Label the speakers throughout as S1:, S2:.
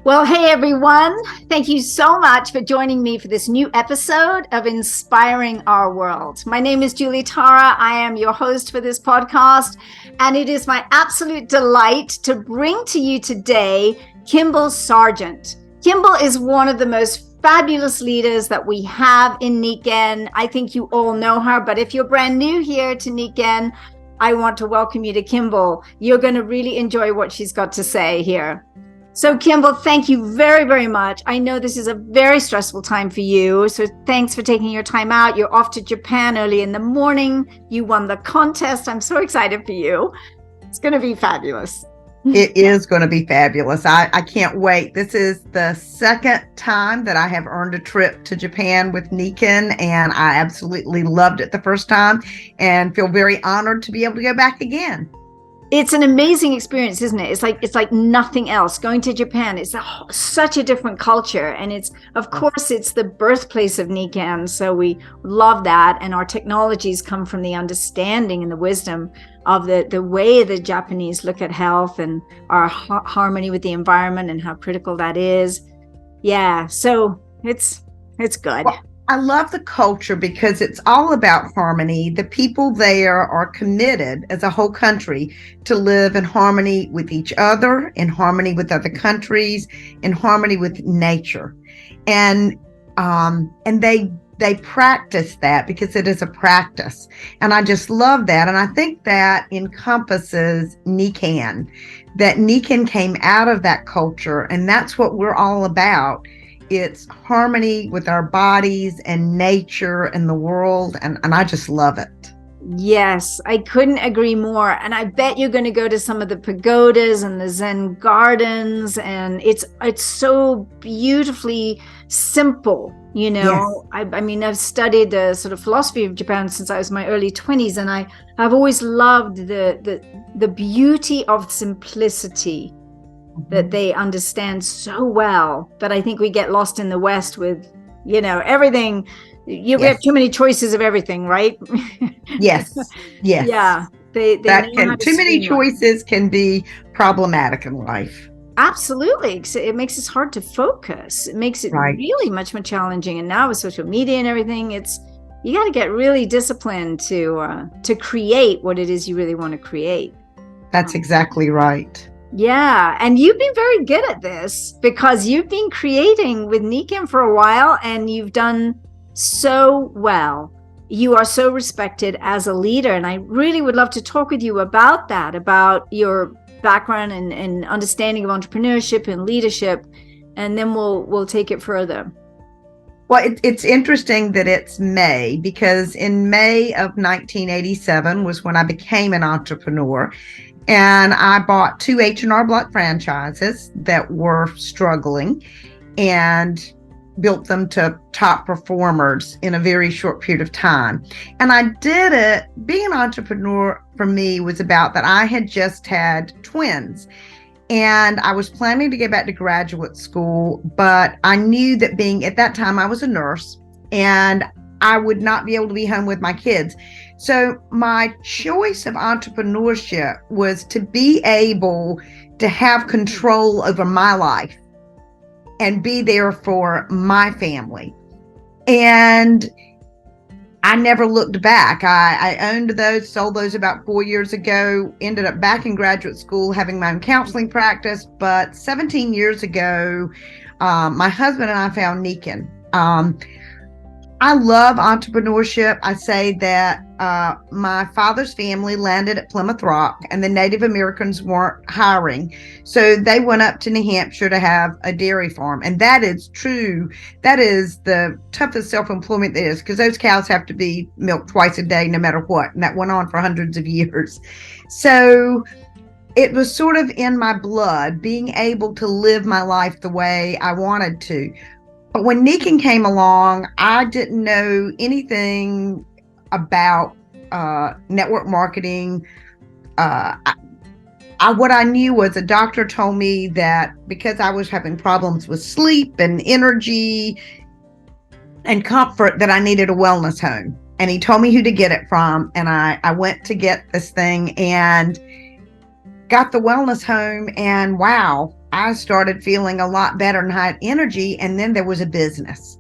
S1: Well, hey everyone. Thank you so much for joining me for this new episode of Inspiring Our World. My name is Julie Tara. I am your host for this podcast, and it is my absolute delight to bring to you today Kimball Sargent. Kimball is one of the most fabulous leaders that we have in Nikken. I think you all know her, but if you're brand new here to Nikken, I want to welcome you to Kimball. You're going to really enjoy what she's got to say here. So Kimball, thank you very, very much. I know this is a very stressful time for you. So thanks for taking your time out. You're off to Japan early in the morning. You won the contest. I'm so excited for you. It's going to be fabulous.
S2: It is going to be fabulous. I can't wait. This is the second time that I have earned a trip to Japan with Nikken, and I absolutely loved it the first time and feel very honored to be able to go back again.
S1: It's an amazing experience, isn't it? It's like nothing else. Going to Japan, it's such a different culture. And of course, it's the birthplace of Nikken. So we love that. And our technologies come from the understanding and the wisdom of the way the Japanese look at health and our harmony with the environment and how critical that is. Yeah, so it's good.
S2: Well, I love the culture because it's all about harmony. The people there are committed as a whole country to live in harmony with each other, in harmony with other countries, in harmony with nature. And they practice that because it is a practice. And I just love that. And I think that encompasses Nikken, that Nikken came out of that culture. And that's what we're all about. It's harmony with our bodies and nature and the world. And I just love it.
S1: Yes, I couldn't agree more. And I bet you're going to go to some of the pagodas and the Zen gardens. And it's so beautifully simple, you know. Yes. I mean, I've studied the sort of philosophy of Japan since I was in my early 20s. And I've always loved the beauty of simplicity that they understand so well, that I think we get lost in the West with, you know, everything. We have too many choices of everything, right?
S2: Yes.
S1: Yeah.
S2: Too many choices can be problematic in life.
S1: Absolutely. It makes it hard to focus. It makes it really much more challenging. And now with social media and everything, you got to get really disciplined to create what it is you really want to create.
S2: That's exactly right.
S1: Yeah. And you've been very good at this because you've been creating with Nikken for a while and you've done so well. You are so respected as a leader. And I really would love to talk with you about that, about your background and understanding of entrepreneurship and leadership. And then we'll take it further.
S2: Well, it's interesting that it's May, because in May of 1987 was when I became an entrepreneur. And I bought 2 H&R Block franchises that were struggling and built them to top performers in a very short period of time. And I did it. Being an entrepreneur for me was about that I had just had twins. And I was planning to go back to graduate school, but I knew that at that time I was a nurse and I would not be able to be home with my kids. So my choice of entrepreneurship was to be able to have control over my life and be there for my family. And I never looked back. I owned those, sold those about 4 years ago, ended up back in graduate school having my own counseling practice. But 17 years ago, my husband and I found Nikken. I love entrepreneurship. I say that my father's family landed at Plymouth Rock and the Native Americans weren't hiring. So they went up to New Hampshire to have a dairy farm. And that is true. That is the toughest self-employment there is, because those cows have to be milked twice a day, no matter what. And that went on for hundreds of years. So it was sort of in my blood, being able to live my life the way I wanted to. But when Nikken came along, I didn't know anything about network marketing. What I knew was a doctor told me that because I was having problems with sleep and energy and comfort, that I needed a wellness home. And he told me who to get it from. And I went to get this thing and got the wellness home. And wow, I started feeling a lot better and had energy. And then there was a business,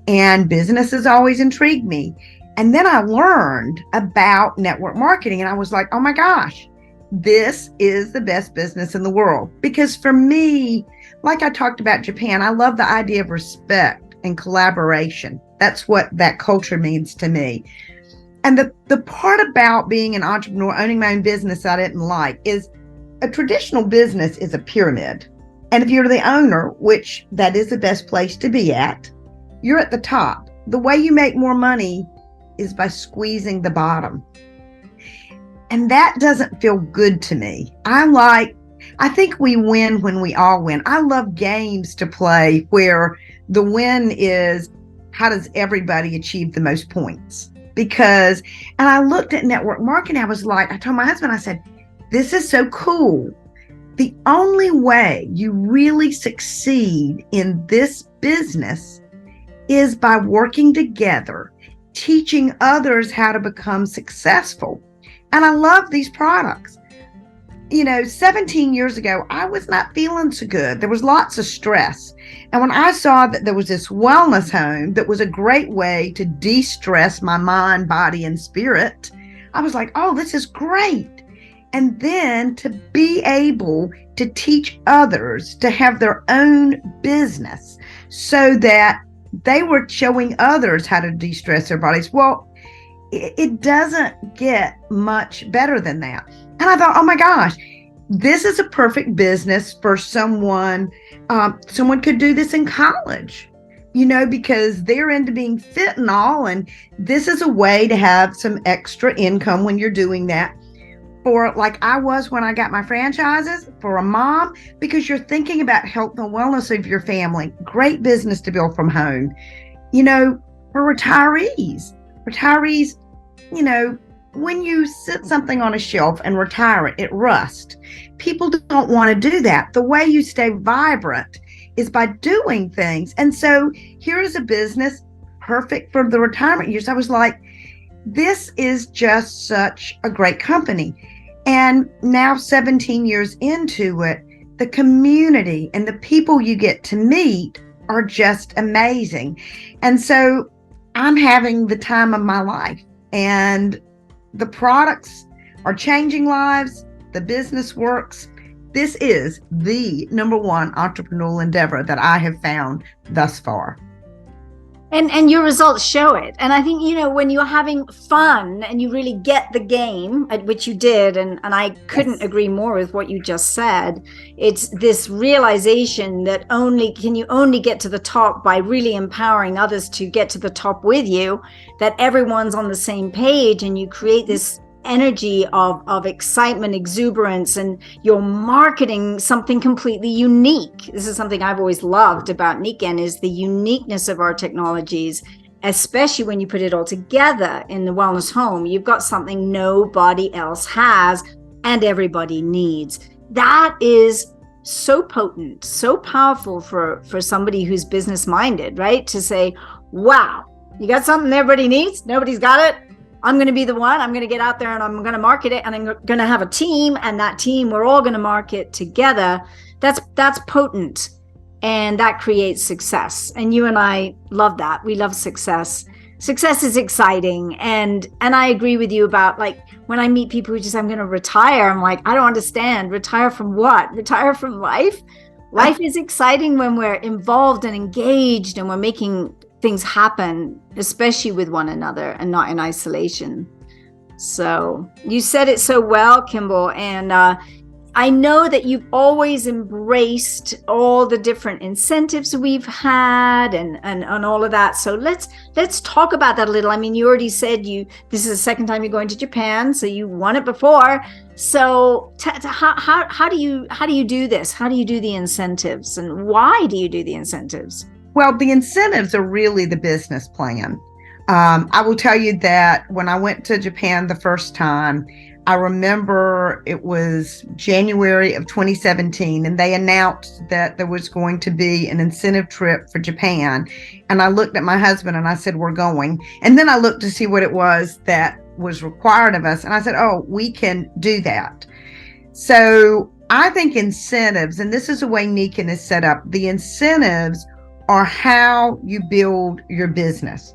S2: and business has always intrigued me. And then I learned about network marketing, and I was like, oh my gosh, this is the best business in the world. Because for me, like I talked about Japan, I love the idea of respect and collaboration. That's what that culture means to me. And the part about being an entrepreneur, owning my own business I didn't like is a traditional business is a pyramid. And if you're the owner, which that is the best place to be at, you're at the top. The way you make more money is by squeezing the bottom. And that doesn't feel good to me. I think we win when we all win. I love games to play where the win is, how does everybody achieve the most points? And I looked at network marketing, I told my husband, I said, this is so cool. The only way you really succeed in this business is by working together, teaching others how to become successful. And I love these products. 17 years ago, I was not feeling so good. There was lots of stress. And when I saw that there was this wellness home that was a great way to de-stress my mind, body, and spirit, I was like, oh, this is great. And then to be able to teach others to have their own business so that they were showing others how to de-stress their bodies. Well, it doesn't get much better than that. And I thought, oh my gosh, this is a perfect business for someone. Someone could do this in college, because they're into being fit and all. And this is a way to have some extra income when you're doing that. For like I was when I got my franchises, for a mom, because you're thinking about health and wellness of your family. Great business to build from home. For retirees, when you sit something on a shelf and retire it, it rusts. People don't want to do that. The way you stay vibrant is by doing things. And so here is a business perfect for the retirement years. I was like, this is just such a great company. And now 17 years into it, the community and the people you get to meet are just amazing. And so I'm having the time of my life, and the products are changing lives. The business works. This is the number one entrepreneurial endeavor that I have found thus far.
S1: And your results show it. And I think, when you're having fun and you really get the game, at which you did, and I couldn't agree more with what you just said. It's this realization that you only get to the top by really empowering others to get to the top with you, that everyone's on the same page, and you create this energy of excitement, exuberance, and you're marketing something completely unique. This is something I've always loved about Nikken, is the uniqueness of our technologies, especially when you put it all together in the wellness home. You've got something nobody else has and everybody needs. That is so potent, so powerful for somebody who's business minded, right? To say, wow, you got something everybody needs, nobody's got it. I'm going to be the one. I'm going to get out there and I'm going to market it, and I'm going to have a team, and that team, we're all going to market together. That's potent, and that creates success. And you and I love that. We love success. Success is exciting. And I agree with you about, like, when I meet people who just, I'm going to retire, I'm like, I don't understand. Retire from what? Retire from life? Life is exciting when we're involved and engaged and we're making things happen, especially with one another and not in isolation. So you said it so well, Kimball. And I know that you've always embraced all the different incentives we've had and all of that. So let's talk about that a little. I mean, you already said this is the second time you're going to Japan, so you won it before. So how do you do this? How do you do the incentives, and why do you do the incentives?
S2: Well, the incentives are really the business plan. I will tell you that when I went to Japan the first time, I remember it was January of 2017, and they announced that there was going to be an incentive trip for Japan. And I looked at my husband and I said, we're going. And then I looked to see what it was that was required of us. And I said, oh, we can do that. So I think incentives, and this is the way Nikken is set up, the incentives are how you build your business.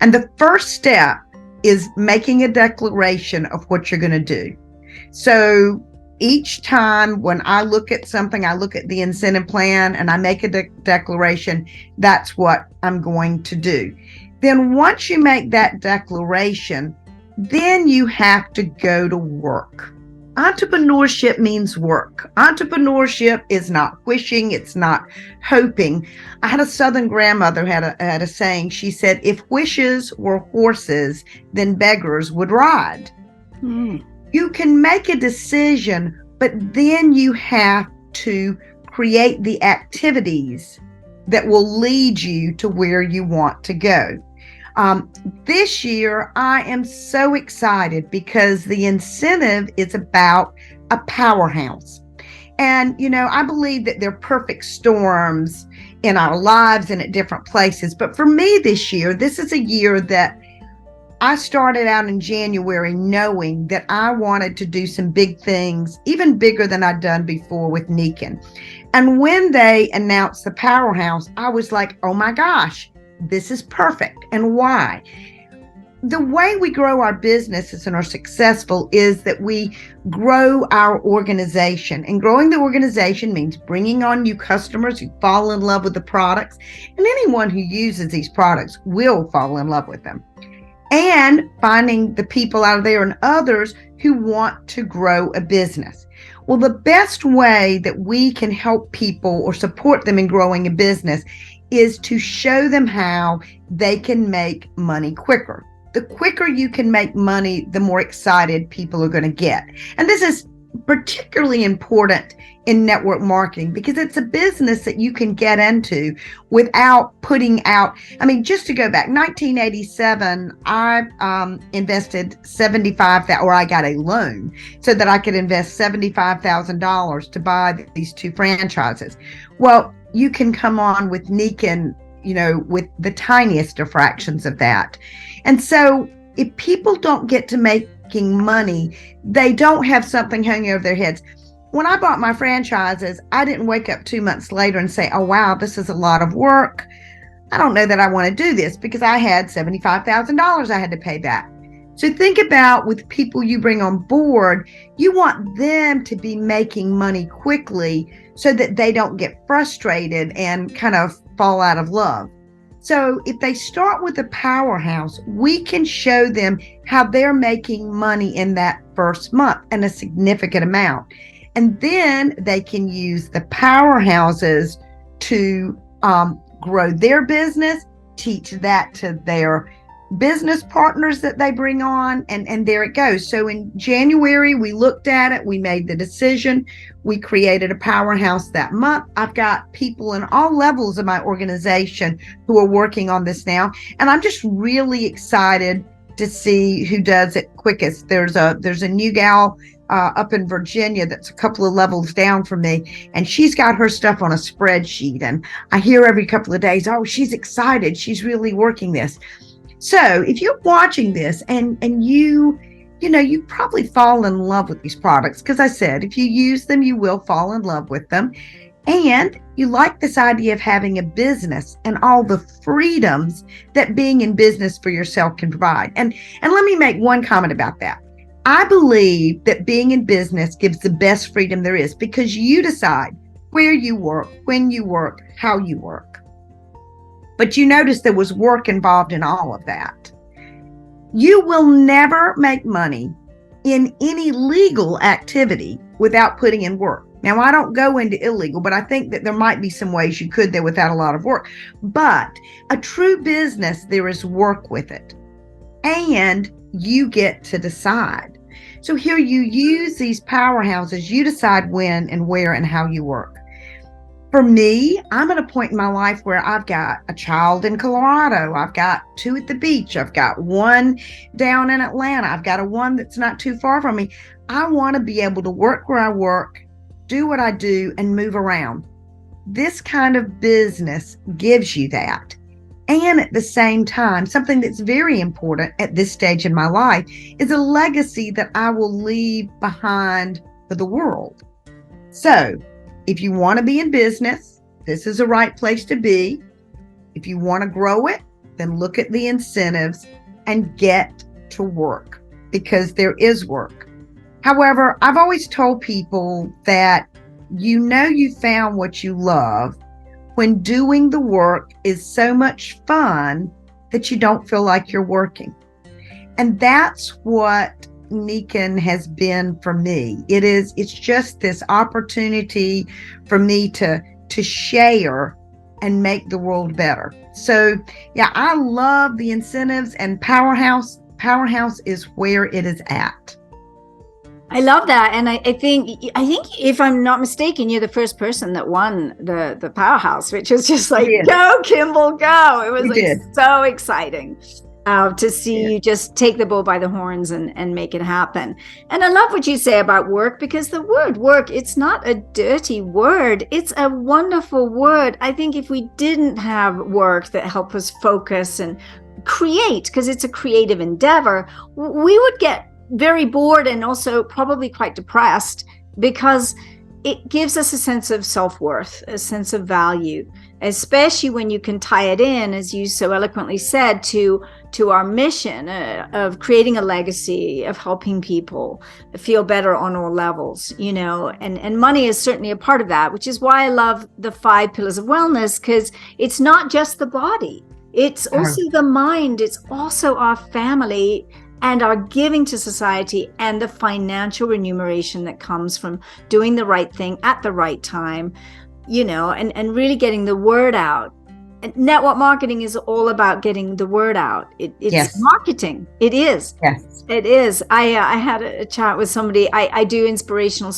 S2: And the first step is making a declaration of what you're going to do. So each time when I look at something, I look at the incentive plan and I make a declaration. That's what I'm going to do. Then once you make that declaration, then you have to go to work. Entrepreneurship means work. Entrepreneurship is not wishing, it's not hoping. I had a Southern grandmother had a saying. She said, if wishes were horses, then beggars would ride. You can make a decision, but then you have to create the activities that will lead you to where you want to go. This year, I am so excited because the incentive is about a powerhouse. And, I believe that there are perfect storms in our lives and at different places. But for me this year, this is a year that I started out in January knowing that I wanted to do some big things, even bigger than I'd done before with Nikken. And when they announced the powerhouse, I was like, oh my gosh, this is perfect. And why? The way we grow our businesses and are successful is that we grow our organization. And growing the organization means bringing on new customers who fall in love with the products. And anyone who uses these products will fall in love with them. And finding the people out there and others who want to grow a business. Well, the best way that we can help people or support them in growing a business is to show them how they can make money quicker. The quicker you can make money, the more excited people are going to get. And this is particularly important in network marketing because it's a business that you can get into without putting out. Just to go back, 1987, I invested $75,000, or I got a loan so that I could invest $75,000 to buy these 2 franchises. Well, you can come on with Nikken, with the tiniest of fractions of that. And so if people don't get to making money, they don't have something hanging over their heads. When I bought my franchises, I didn't wake up 2 months later and say, oh, wow, this is a lot of work. I don't know that I want to do this, because I had $75,000 I had to pay back. So think about with people you bring on board, you want them to be making money quickly so that they don't get frustrated and kind of fall out of love. So if they start with a powerhouse, we can show them how they're making money in that first month, and a significant amount. And then they can use the powerhouses to grow their business, teach that to their business partners that they bring on, and there it goes. So in January, we looked at it, we made the decision, we created a powerhouse that month. I've got people in all levels of my organization who are working on this now, and I'm just really excited to see who does it quickest. There's a new gal up in Virginia that's a couple of levels down from me, and she's got her stuff on a spreadsheet, and I hear every couple of days, oh, she's excited, she's really working this. So if you're watching this and you probably fall in love with these products, because I said, if you use them, you will fall in love with them. And you like this idea of having a business and all the freedoms that being in business for yourself can provide. And let me make one comment about that. I believe that being in business gives the best freedom there is, because you decide where you work, when you work, how you work. But you notice there was work involved in all of that. You will never make money in any legal activity without putting in work. Now, I don't go into illegal, but I think that there might be some ways you could there without a lot of work. But a true business, there is work with it. And you get to decide. So here you use these powerhouses, you decide when and where and how you work. For me, I'm at a point in my life where I've got a child in Colorado. I've got 2 at the beach. I've got 1 down in Atlanta. I've got one that's not too far from me. I want to be able to work where I work, do what I do, and move around. This kind of business gives you that. And at the same time, something that's very important at this stage in my life is a legacy that I will leave behind for the world. So if you want to be in business, this is the right place to be. If you want to grow it, then look at the incentives and get to work, because there is work. However, I've always told people that you found what you love when doing the work is so much fun that you don't feel like you're working. And that's what Nikken has been for me. It's just this opportunity for me to share and make the world better. So yeah, I love the incentives, and Powerhouse is where it is at.
S1: I love that. And I think if I'm not mistaken, you're the first person that won the Powerhouse, which is just like, go Kimball, go. It was so exciting to see you just take the bull by the horns and make it happen. And I love what you say about work, because the word work, it's not a dirty word. It's a wonderful word. I think if we didn't have work that helped us focus and create, because it's a creative endeavor, we would get very bored and also probably quite depressed, because it gives us a sense of self-worth, a sense of value, especially when you can tie it in, as you so eloquently said, to our mission of creating a legacy, of helping people feel better on all levels, and money is certainly a part of that, which is why I love the 5 pillars of wellness, because it's not just the body, it's also the mind, it's also our family and our giving to society, and the financial remuneration that comes from doing the right thing at the right time, and really getting the word out. And network marketing is all about getting the word out. It's marketing. It is.
S2: Yes.
S1: It is. I had a chat with somebody. I do inspirational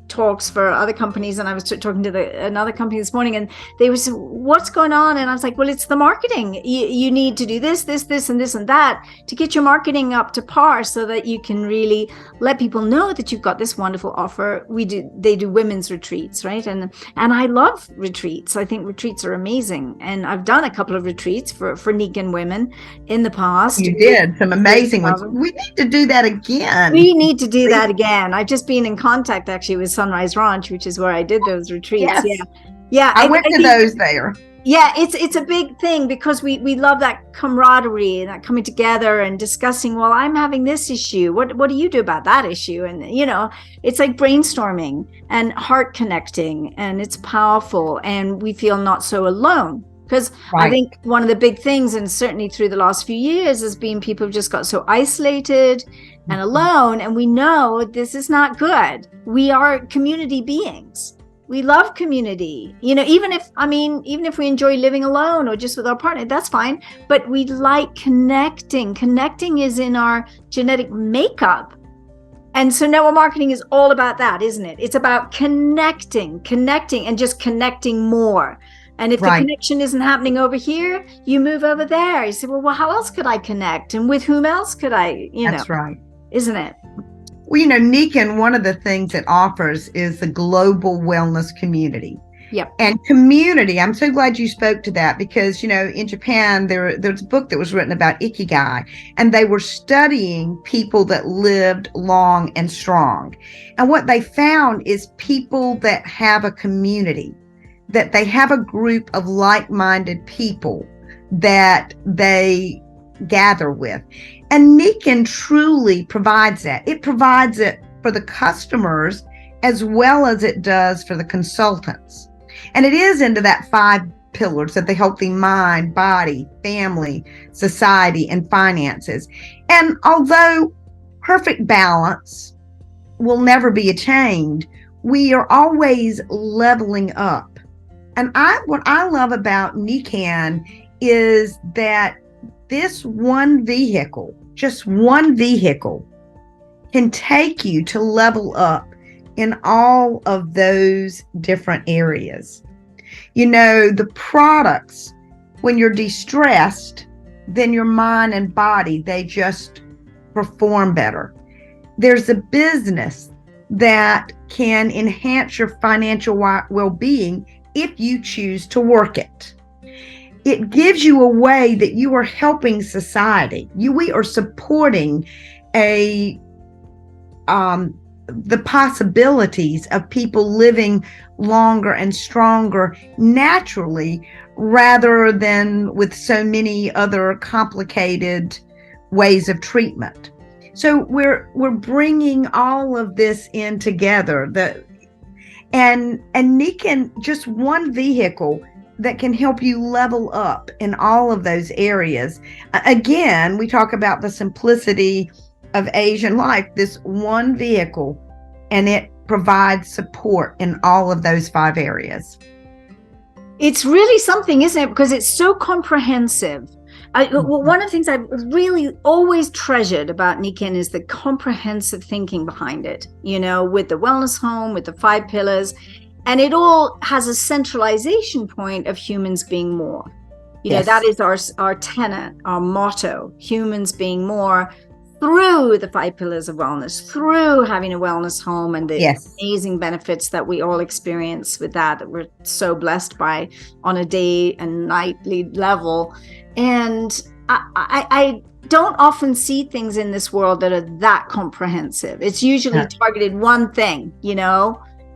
S1: talks for other companies, and I was talking to another company this morning, and they were saying, what's going on? And I was like, well, it's the marketing. You need to do this, and this and that to get your marketing up to par, so that you can really let people know that you've got this wonderful offer. They do women's retreats, right? And I love retreats. I think retreats are amazing, and I've done a couple of retreats for Nikken women in the past.
S2: You did some amazing ones. We need to do that again.
S1: We need to do that again. I've just been in contact actually with Sunrise Ranch, which is where I did those retreats.
S2: Yes.
S1: Yeah.
S2: I went to those there.
S1: Yeah, it's a big thing, because we love that camaraderie and that coming together and discussing, well, I'm having this issue. What do you do about that issue? And, it's like brainstorming and heart connecting, and it's powerful, and we feel not so alone. Because I think one of the big things, and certainly through the last few years, has been people have just got so isolated and alone. And we know this is not good. We are community beings. We love community. Even if we enjoy living alone or just with our partner, that's fine. But we like connecting. Connecting is in our genetic makeup. And so network marketing is all about that, isn't it? It's about connecting, and just connecting more. And if the connection isn't happening over here, you move over there. You say, well, how else could I connect? And with whom else could I,
S2: That's right.
S1: Isn't it?
S2: Well, Nikken, one of the things it offers is the global wellness community.
S1: Yep.
S2: And community, I'm so glad you spoke to that, because, in Japan, there's a book that was written about Ikigai, and they were studying people that lived long and strong. And what they found is people that have a community, that they have a group of like-minded people that they gather with. And Nikken truly provides that. It provides it for the customers as well as it does for the consultants. And it is into that 5 pillars of the healthy mind, body, family, society, and finances. And although perfect balance will never be attained, we are always leveling up. And what I love about Nikken is that this one vehicle, just one vehicle, can take you to level up in all of those different areas. The products, when you're de-stressed, then your mind and body, they just perform better. There's a business that can enhance your financial well-being if you choose to work it. It gives you a way that you are helping society. We are supporting a the possibilities of people living longer and stronger naturally, rather than with so many other complicated ways of treatment. So we're bringing all of this in together. And Nikken, just one vehicle that can help you level up in all of those areas. Again, we talk about the simplicity of Asian life, this one vehicle, and it provides support in all of those 5 areas.
S1: It's really something, isn't it? Because it's so comprehensive. One of the things I've really always treasured about Nikken is the comprehensive thinking behind it, with the wellness home, with the 5 pillars. And it all has a centralization point of humans being more.
S2: Yes.
S1: That is our tenet, our motto, humans being more, through the 5 pillars of wellness, through having a wellness home and the amazing benefits that we all experience with that we're so blessed by on a day and nightly level. And I don't often see things in this world that are that comprehensive. It's usually targeted one thing,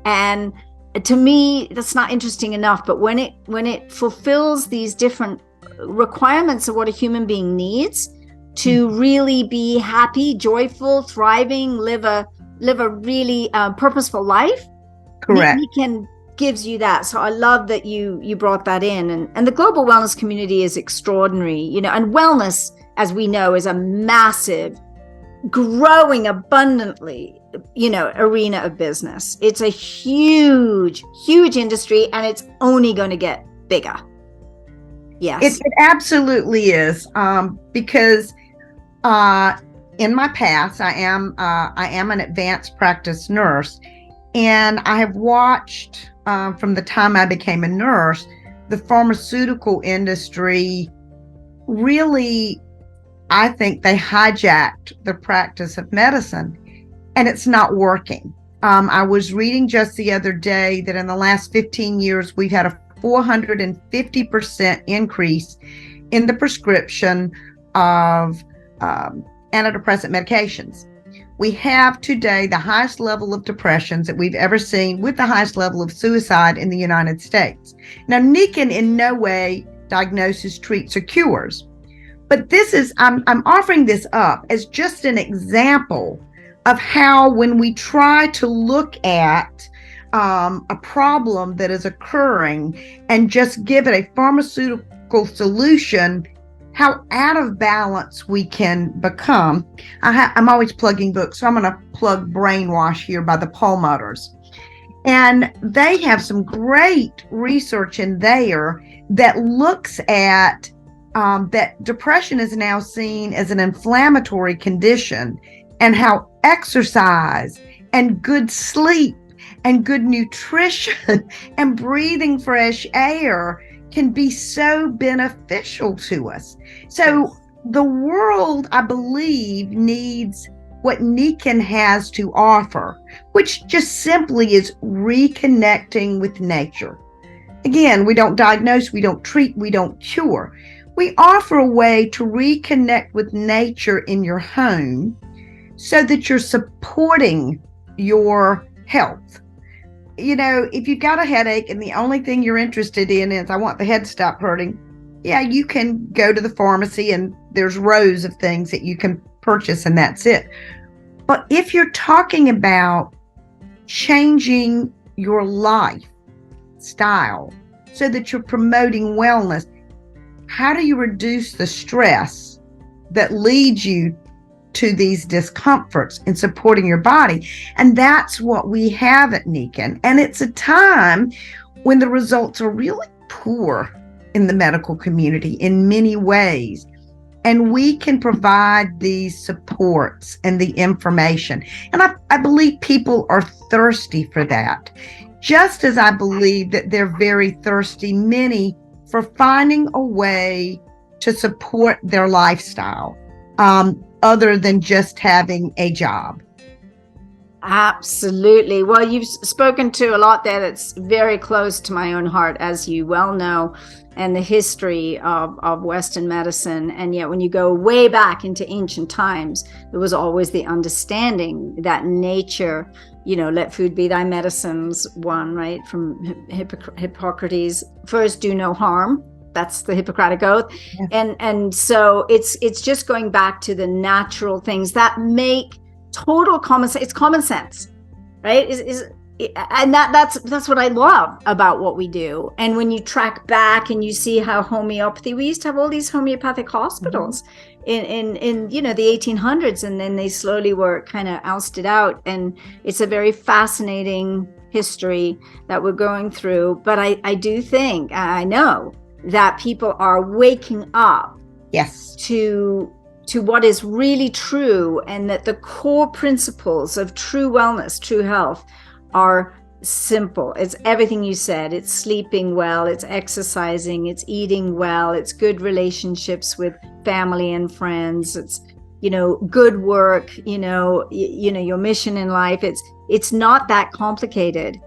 S1: and to me, that's not interesting enough. But when it fulfills these different requirements of what a human being needs to really be happy, joyful, thriving, live a really purposeful life,
S2: correct,
S1: Nikken gives you that. So I love that you brought that in. And the global wellness community is extraordinary, and wellness, as we know, is a massive, growing abundantly, arena of business. It's a huge industry, and it's only going to get bigger. Yes,
S2: it absolutely is, because in my past, I am an advanced practice nurse, and I have watched from the time I became a nurse, the pharmaceutical industry really, I think they hijacked the practice of medicine, and it's not working. I was reading just the other day that in the last 15 years, we've had a 450% increase in the prescription of antidepressant medications. We have today the highest level of depressions that we've ever seen, with the highest level of suicide in the United States. Now, Nikken in no way diagnoses, treats, or cures, but this is, I'm offering this up as just an example of how, when we try to look at a problem that is occurring and just give it a pharmaceutical solution, how out of balance we can become. I'm always plugging books, so I'm going to plug Brainwash here by the Perlmutters. And they have some great research in there that looks at that depression is now seen as an inflammatory condition, and how exercise and good sleep and good nutrition and breathing fresh air can be so beneficial to us. So the world, I believe, needs what Nikken has to offer, which just simply is reconnecting with nature. Again, we don't diagnose, we don't treat, we don't cure. We offer a way to reconnect with nature in your home so that you're supporting your health. If you've got a headache and the only thing you're interested in is, I want the head to stop hurting, you can go to the pharmacy and there's rows of things that you can purchase and that's it. But if you're talking about changing your lifestyle so that you're promoting wellness, how do you reduce the stress that leads you to these discomforts in supporting your body? And that's what we have at Nikken. And it's a time when the results are really poor in the medical community in many ways. And we can provide these supports and the information. And I believe people are thirsty for that. Just as I believe that they're very thirsty, many, for finding a way to support their lifestyle, other than just having a job.
S1: Absolutely. Well, you've spoken to a lot there that's very close to my own heart, as you well know, and the history of Western medicine. And yet, when you go way back into ancient times, there was always the understanding that nature, let food be thy medicines, one, right? From Hippocrates, first do no harm. That's the Hippocratic Oath.
S2: Yeah.
S1: And so it's just going back to the natural things that make total common sense. It's common sense, right? And that's what I love about what we do. And when you track back and you see how homeopathy, we used to have all these homeopathic hospitals in the 1800s, and then they slowly were kind of ousted out. And it's a very fascinating history that we're going through. But I do think, I know that people are waking up
S2: Yes.
S1: to what is really true, and that the core principles of true wellness, true health are simple. It's everything you said. It's sleeping well, it's exercising, it's eating well, it's good relationships with family and friends, it's good work, your mission in life. It's not that complicated.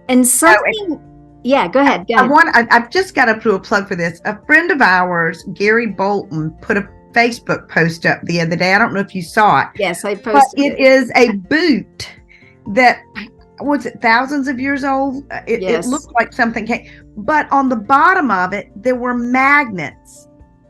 S1: And something yeah, go ahead.
S2: I've just got to do a plug for this. A friend of ours, Gary Bolton, put a Facebook post up the other day. I don't know if you saw it.
S1: Yes, I posted
S2: but it is a boot that was it thousands of years old. It looked like something came, but on the bottom of it there were magnets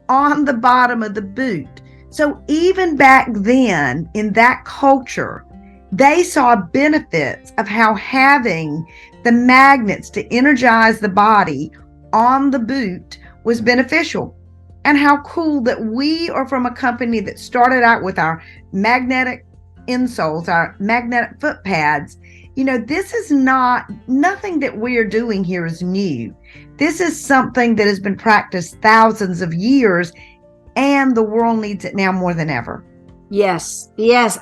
S2: on the bottom of the boot. So even back then in that culture, they saw benefits of how having the magnets to energize the body on the boot was beneficial. And how cool that we are from a company that started out with our magnetic insoles, our magnetic foot pads. This is nothing that we are doing here is new. This is something that has been practiced thousands of years, and the world needs it now more than ever.
S1: Yes,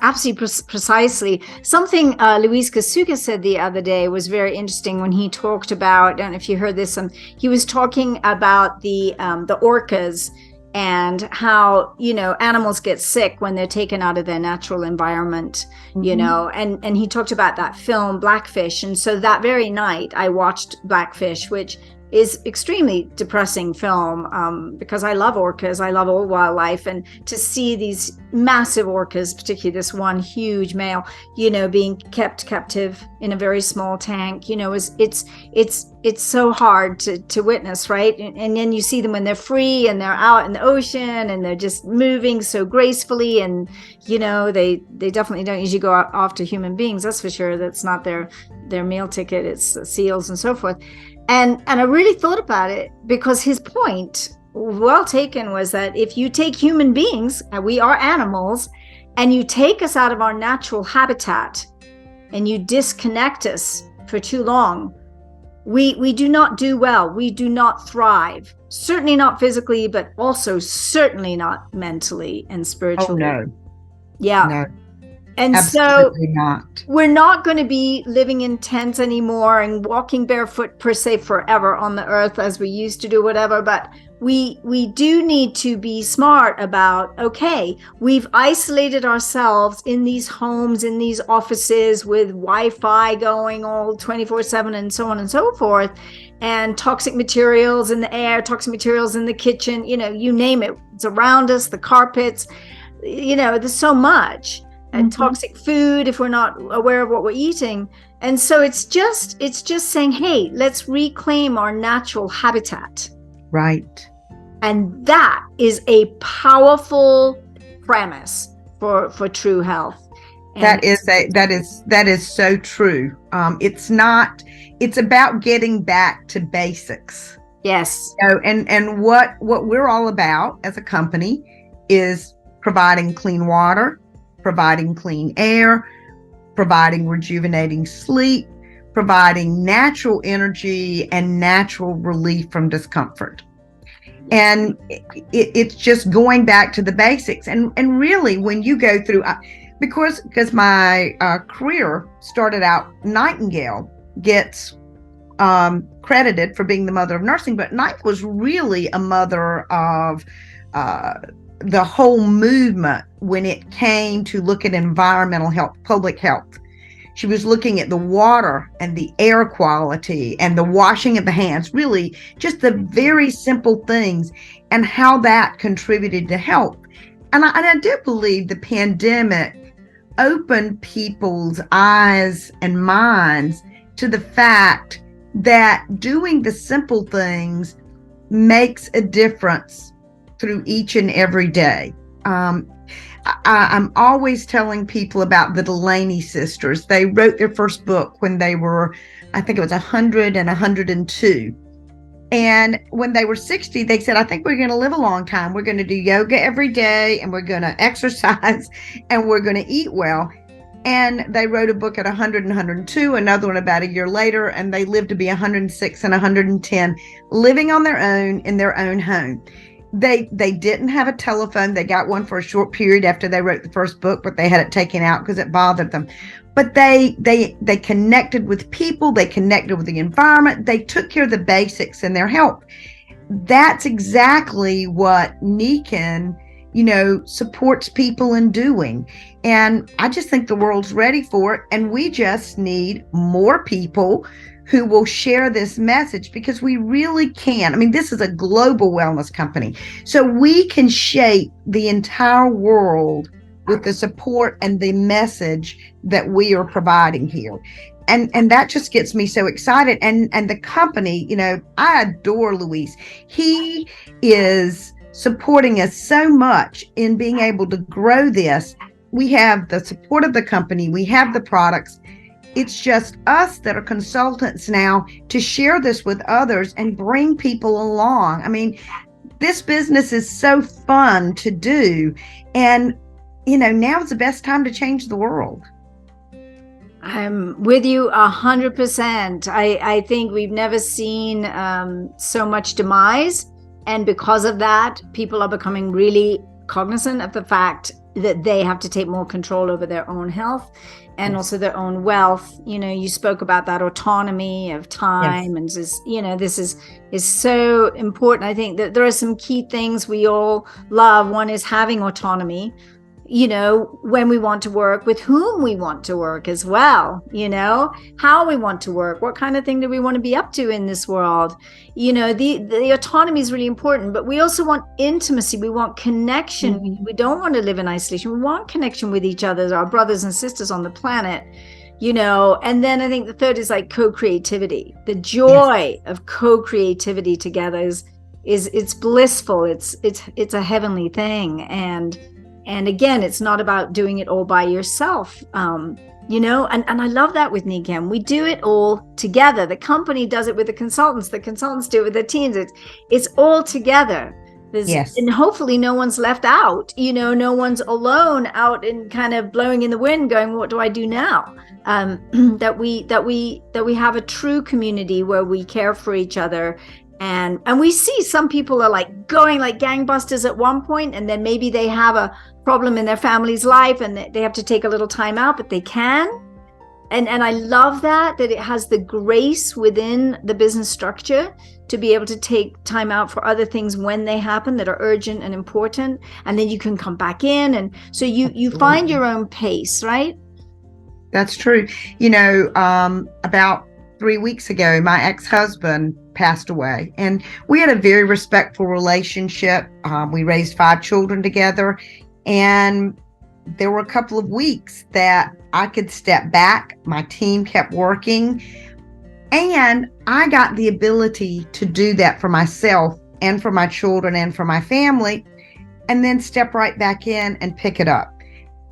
S1: absolutely, precisely. Something Luis Kasuga said the other day was very interesting when he talked about, I don't know if you heard this, he was talking about the orcas and how, animals get sick when they're taken out of their natural environment, and he talked about that film Blackfish. And so that very night I watched Blackfish, which is extremely depressing film, because I love orcas, I love all wildlife, and to see these massive orcas, particularly this one huge male, being kept captive in a very small tank, it's so hard to witness, right? And then you see them when they're free and they're out in the ocean and they're just moving so gracefully, and they definitely don't usually go after human beings, that's for sure. That's not their meal ticket. It's seals and so forth. And I really thought about it, because his point, well taken, was that if you take human beings, and we are animals, and you take us out of our natural habitat and you disconnect us for too long, we do not do well. We do not thrive. Certainly not physically, but also certainly not mentally and spiritually.
S2: Oh, no.
S1: Yeah.
S2: No.
S1: And
S2: absolutely not.
S1: We're not going to be living in tents anymore and walking barefoot per se forever on the earth as we used to do, whatever. But we do need to be smart about, okay, we've isolated ourselves in these homes, in these offices with Wi-Fi going all 24/7 and so on and so forth, and toxic materials in the air, toxic materials in the kitchen, you name it. It's around us, the carpets, there's so much. And toxic food if we're not aware of what we're eating. And so it's just saying, hey, let's reclaim our natural habitat.
S2: Right. And
S1: that is a powerful premise for true health. And
S2: that is so true. It's about getting back to basics.
S1: Yes.
S2: And what we're all about as a company is providing clean water, providing clean air, providing rejuvenating sleep, providing natural energy and natural relief from discomfort. And it's just going back to the basics. And really, when you go through, because my career started out, Nightingale gets credited for being the mother of nursing, but Night was really a mother of the whole movement when it came to look at environmental health, public health. She was looking at the water and the air quality and the washing of the hands, really just the very simple things, and how that contributed to health. And I do believe the pandemic opened people's eyes and minds to the fact that doing the simple things makes a difference through each and every day. I'm always telling people about the Delaney sisters. They wrote their first book when they were, I think it was 100 and 102. And when they were 60, they said, I think we're going to live a long time. We're going to do yoga every day, and we're going to exercise, and we're going to eat well. And they wrote a book at 100 and 102, another one about a year later, and they lived to be 106 and 110, living on their own in their own home. They didn't have a telephone. They got one for a short period after they wrote the first book, but they had it taken out because it bothered them. But they connected with people. They connected with the environment. They took care of the basics in their health. That's exactly what Nikken, supports people in doing. And I just think the world's ready for it. And we just need more people who will share this message, because we really can. I mean, this is a global wellness company. So we can shape the entire world with the support and the message that we are providing here. And that just gets me so excited. And the company, I adore Luis. He is supporting us so much in being able to grow this. We have the support of the company. We have the products. It's just us that are consultants now to share this with others and bring people along. I mean, this business is so fun to do. And, now's the best time to change the world.
S1: I'm with you 100%. I think we've never seen so much demise. And because of that, people are becoming really cognizant of the fact that they have to take more control over their own health and also their own wealth. You spoke about that autonomy of time. Yes. And this is so important. I think that there are some key things we all love. One is having autonomy, when we want to work, with whom we want to work as well, how we want to work, what kind of thing do we want to be up to in this world. The autonomy is really important, but we also want intimacy. We want connection. Mm-hmm. We don't want to live in isolation. We want connection with each other, our brothers and sisters on the planet, and then I think the third is like co-creativity. The joy of co-creativity together is it's blissful. It's a heavenly thing. And again, it's not about doing it all by yourself, and I love that with Nikken. We do it all together. The company does it with the consultants do it with the teams. It's all together. And hopefully no one's left out, no one's alone out and kind of blowing in the wind going, what do I do now? That we have a true community where we care for each other. And we see some people are like going like gangbusters at one point, and then maybe they have a problem in their family's life and they have to take a little time out, but they can. And I love that it has the grace within the business structure to be able to take time out for other things when they happen that are urgent and important. And then you can come back in. And so you find your own pace, right?
S2: That's true. About 3 weeks ago, my ex-husband passed away, and we had a very respectful relationship. We raised 5 children together, and there were a couple of weeks that I could step back. My team kept working, and I got the ability to do that for myself and for my children and for my family, and then step right back in and pick it up.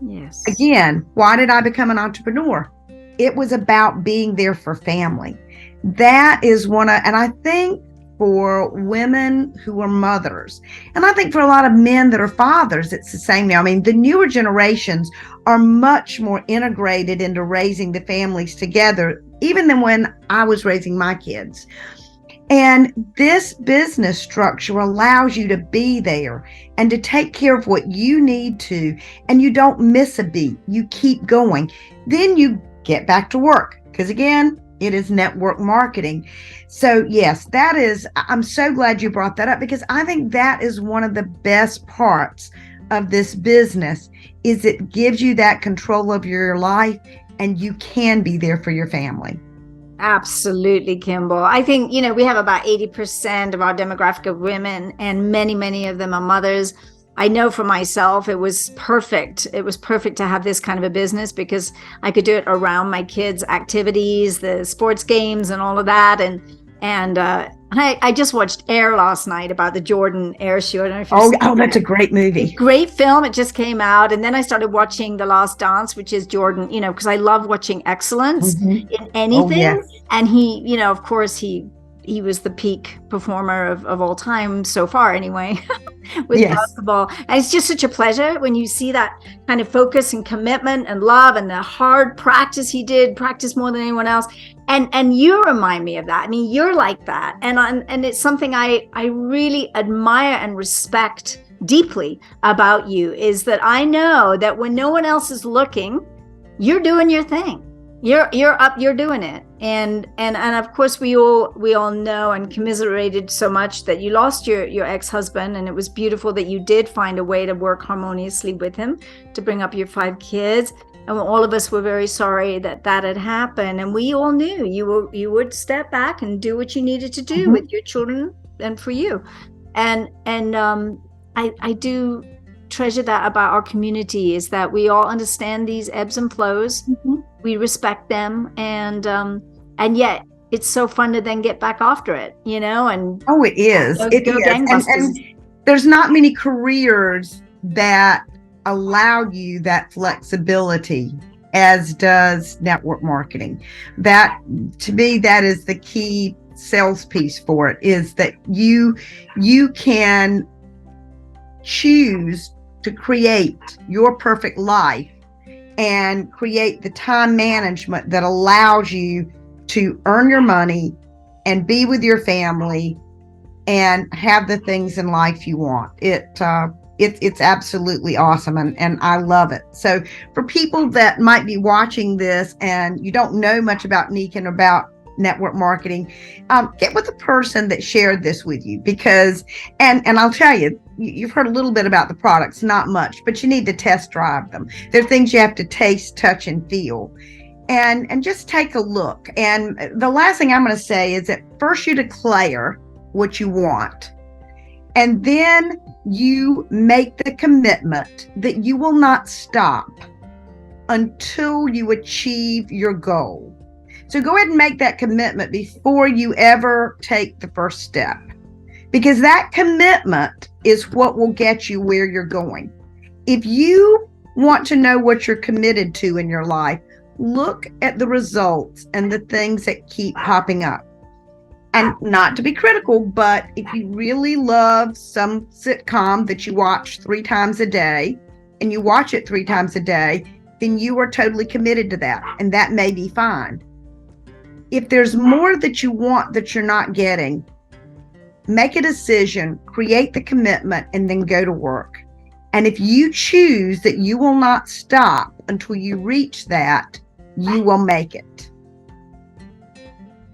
S1: Yes.
S2: Again, why did I become an entrepreneur? It was about being there for family. That is and I think for women who are mothers, and I think for a lot of men that are fathers, it's the same now. I mean, the newer generations are much more integrated into raising the families together, even than when I was raising my kids. And this business structure allows you to be there and to take care of what you need to, and you don't miss a beat. You keep going. Then you get back to work, because again, it is network marketing. So yes, I'm so glad you brought that up, because I think that is one of the best parts of this business, is it gives you that control of your life and you can be there for your family.
S1: Absolutely, Kimball. I think, we have about 80% of our demographic of women, and many, many of them are mothers. I know for myself, it was perfect. It was perfect to have this kind of a business because I could do it around my kids' activities, the sports games and all of that. And I just watched Air last night about the Jordan Air shoe. I don't know if you've seen
S2: Oh, that's a great movie.
S1: a great film. It just came out. And then I started watching The Last Dance, which is Jordan, because I love watching excellence in anything.
S2: Yes.
S1: And he, of course, he was the peak performer of all time so far anyway with basketball. And it's just such a pleasure when you see that kind of focus and commitment and love and the hard practice he did, practice more than anyone else. And you remind me of that. I mean, you're like that. And it's something I really admire and respect deeply about you, is that I know that when no one else is looking, you're doing your thing. You're up, you're doing it. And of course we all know and commiserated so much that you lost your ex-husband, and it was beautiful that you did find a way to work harmoniously with him to bring up your 5 kids. And all of us were very sorry that had happened, and we all knew you would step back and do what you needed to do with your children and for you. And I do treasure that about our community, is that we all understand these ebbs and flows. We respect them, and yet it's so fun to then get back after it, and
S2: it is. It is. And there's not many careers that allow you that flexibility as does network marketing. That, to me, that is the key sales piece for it, is that you can choose to create your perfect life and create the time management that allows you to earn your money and be with your family and have the things in life you want. It's absolutely awesome, and I love it. So for people that might be watching this and you don't know much about Nikken, about network marketing, get with the person that shared this with you, because and I'll tell you, you've heard a little bit about the products, not much, but you need to test drive them. There are things you have to taste, touch, and feel, and just take a look. And the last thing I'm going to say is that first you declare what you want, and then you make the commitment that you will not stop until you achieve your goal. So go ahead and make that commitment before you ever take the first step, because that commitment is what will get you where you're going. If you want to know what you're committed to in your life, look at the results and the things that keep popping up. And not to be critical, but if you really love some sitcom that you watch 3 times a day, and you watch it 3 times a day, then you are totally committed to that, and that may be fine. If there's more that you want that you're not getting, make a decision, create the commitment, and then go to work. And if you choose that you will not stop until you reach that, you will make it.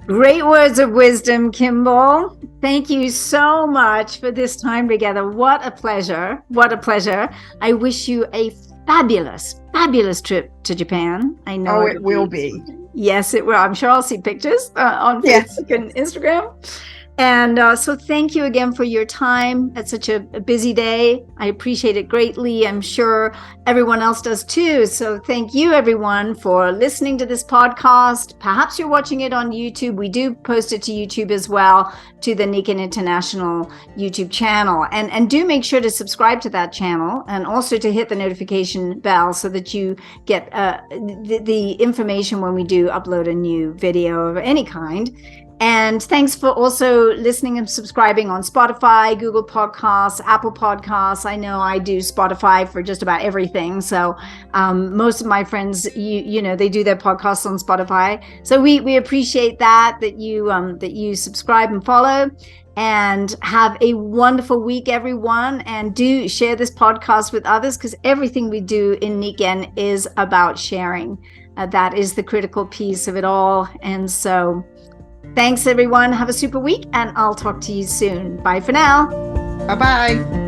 S1: Great words of wisdom, Kimball. Thank you so much for this time together. What a pleasure. What a pleasure. I wish you a fabulous, fabulous trip to Japan. I know
S2: it will be.
S1: Yes, it will. I'm sure I'll see pictures on Facebook and Instagram. And so thank you again for your time at such a busy day. I appreciate it greatly. I'm sure everyone else does too. So thank you, everyone, for listening to this podcast. Perhaps you're watching it on YouTube. We do post it to YouTube as well, to the Nikken International YouTube channel. And do make sure to subscribe to that channel, and also to hit the notification bell so that you get the information when we do upload a new video of any kind. And thanks for also listening and subscribing on Spotify, Google Podcasts, Apple Podcasts. I know I do Spotify for just about everything. So most of my friends, they do their podcasts on Spotify. So we appreciate that you subscribe and follow. And have a wonderful week, everyone. And do share this podcast with others, because everything we do in Nikken is about sharing. That is the critical piece of it all. And so thanks, everyone. Have a super week, and I'll talk to you soon. Bye for now.
S2: Bye-bye.